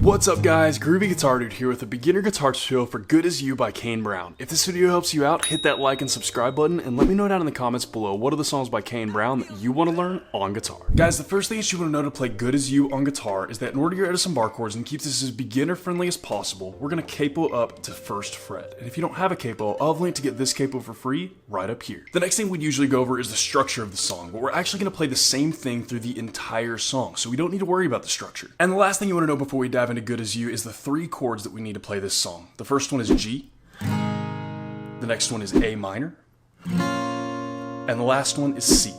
What's up guys, Groovy Guitar Dude here with a beginner guitar tutorial for Good As You by Kane Brown. If this video helps you out, hit that like and subscribe button and let me know down in the comments below what are the songs by Kane Brown that you want to learn on guitar. Guys, the first thing that you want to know to play Good As You on guitar is that in order to get rid of some bar chords and keep this as beginner friendly as possible, we're going to capo up to first fret. And if you don't have a capo, I'll have a link to get this capo for free right up here. The next thing we'd usually go over is the structure of the song, but we're actually going to play the same thing through the entire song, so we don't need to worry about the structure. And the last thing you want to know before we dive into Good As You is the three chords that we need to play this song. The first one is G, the next one is A minor, and the last one is C.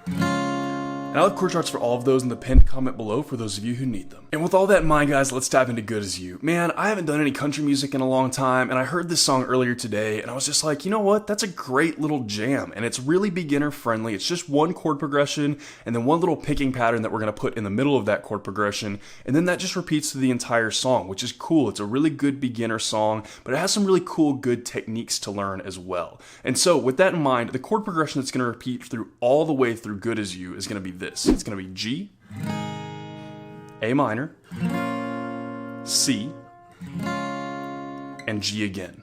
And I'll have chord charts for all of those in the pinned comment below for those of you who need them. And with all that in mind, guys, let's dive into Good As You. Man, I haven't done any country music in a long time, and I heard this song earlier today, and I was just like, you know what? That's a great little jam, and it's really beginner friendly. It's just one chord progression, and then one little picking pattern that we're going to put in the middle of that chord progression, and then that just repeats through the entire song, which is cool. It's a really good beginner song, but it has some really cool, good techniques to learn as well. And so, with that in mind, the chord progression that's going to repeat through all the way through Good As You is going to be this. It's going to be G, A minor, C, and G again.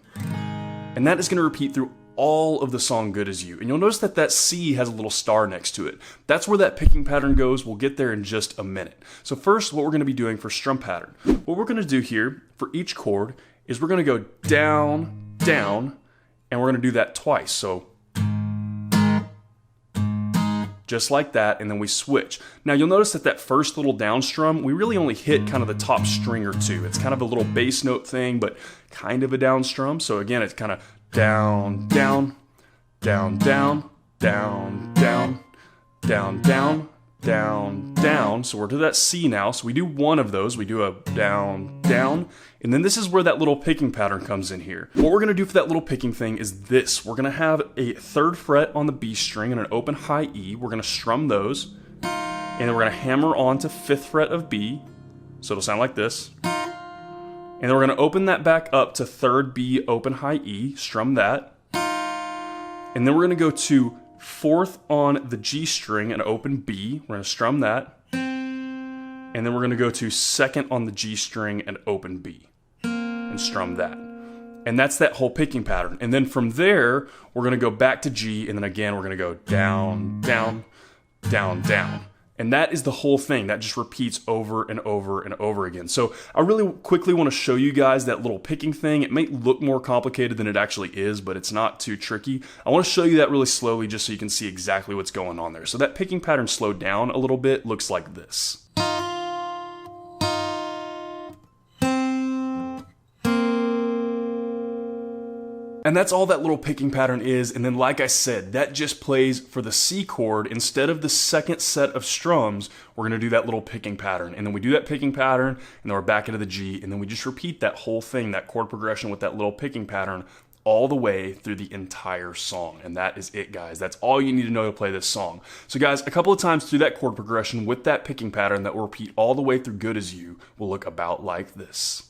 And that is going to repeat through all of the song Good As You. And you'll notice that that C has a little star next to it. That's where that picking pattern goes. We'll get there in just a minute. So first, what we're going to be doing for strum pattern. What we're going to do here for each chord is we're going to go down, down, and we're going to do that twice. So just like that, and then we switch. Now you'll notice that that first little down strum, we really only hit kind of the top string or two. It's kind of a little bass note thing, but kind of a down strum. So again, it's kind of down, down, down, down, down, down, down, down, down, down. So we're to that C now. So we do one of those. We do a down, down, and then this is where that little picking pattern comes in here. What we're going to do for that little picking thing is this. We're going to have a third fret on the B string and an open high E. We're going to strum those, and then we're going to hammer on to fifth fret of B. So it'll sound like this. And then we're going to open that back up to third B, open high E, strum that. And then we're going to go to fourth on the G string and open B. We're going to strum that. And then we're going to go to second on the G string and open B and strum that. And that's that whole picking pattern. And then from there, we're going to go back to G, and then again, we're going to go down, down, down, down. And that is the whole thing. That just repeats over and over and over again. So I really quickly want to show you guys that little picking thing. It may look more complicated than it actually is, but it's not too tricky. I want to show you that really slowly just so you can see exactly what's going on there. So that picking pattern slowed down a little bit looks like this. And that's all that little picking pattern is, and then like I said, that just plays for the C chord. Instead of the second set of strums, we're going to do that little picking pattern, and then we do that picking pattern, and then we're back into the G, and then we just repeat that whole thing, that chord progression with that little picking pattern all the way through the entire song. And that is it, guys. That's all you need to know to play this song. So guys, a couple of times through that chord progression with that picking pattern that will repeat all the way through Good As You will look about like this.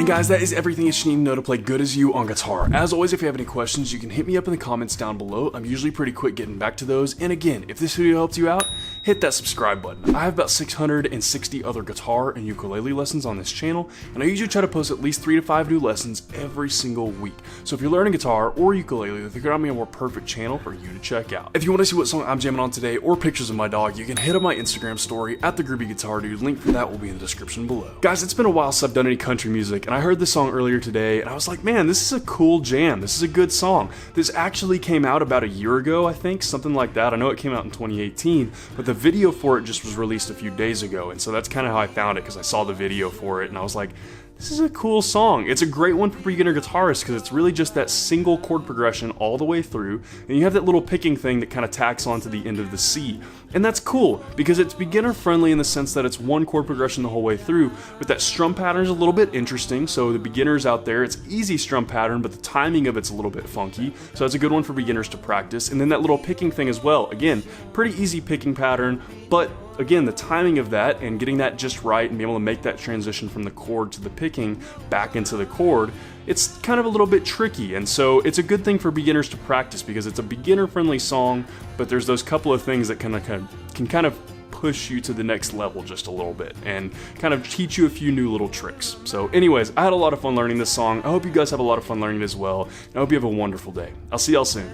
And guys, that is everything that you need to know to play good as you on guitar. As always, if you have any questions, you can hit me up in the comments down below. I'm usually pretty quick getting back to those. And again, if this video helped you out, hit that subscribe button. I have about 660 other guitar and ukulele lessons on this channel, and I usually try to post at least 3 to 5 new lessons every single week. So if you're learning guitar or ukulele, there could be a more perfect channel for you to check out. If you want to see what song I'm jamming on today or pictures of my dog, you can hit up my Instagram story at the Groovy Guitar Dude. Link for that will be in the description below. Guys, it's been a while since I've done any country music, and I heard this song earlier today, and I was like, man, this is a cool jam. This is a good song. This actually came out about a year ago, I think, something like that. I know it came out in 2018, but the video for it just was released a few days ago, and so that's kind of how I found it, because I saw the video for it, and I was like, this is a cool song. It's a great one for beginner guitarists because it's really just that single chord progression all the way through, and you have that little picking thing that kind of tacks onto the end of the C. And that's cool because it's beginner friendly in the sense that it's one chord progression the whole way through, but that strum pattern is a little bit interesting. So the beginners out there, it's easy strum pattern, but the timing of it's a little bit funky. So that's a good one for beginners to practice. And then that little picking thing as well. Again, pretty easy picking pattern, but again, the timing of that and getting that just right and being able to make that transition from the chord to the picking back into the chord, it's kind of a little bit tricky. And so it's a good thing for beginners to practice because it's a beginner friendly song, but there's those couple of things that can kind of push you to the next level just a little bit and kind of teach you a few new little tricks. So anyways, I had a lot of fun learning this song. I hope you guys have a lot of fun learning it as well. And I hope you have a wonderful day. I'll see y'all soon.